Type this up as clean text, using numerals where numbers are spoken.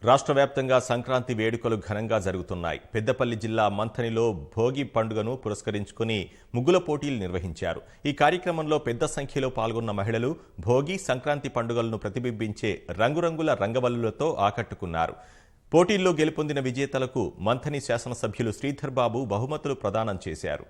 రాష్ట్ర వ్యాప్తంగా సంక్రాంతి వేడుకలు ఘనంగా జరుగుతున్నాయి. పెద్దపల్లి జిల్లా మంథనిలో భోగి పండుగను పురస్కరించుకుని ముగ్గుల పోటీలు నిర్వహించారు. ఈ కార్యక్రమంలో పెద్ద సంఖ్యలో పాల్గొన్న మహిళలు భోగి, సంక్రాంతి పండుగలను ప్రతిబింబించే రంగురంగుల రంగవల్లులతో ఆకట్టుకున్నారు. పోటీల్లో గెలుపొందిన విజేతలకు మంథని శాసనసభ్యులు శ్రీధర్ బాబు బహుమతులు ప్రదానం చేశారు.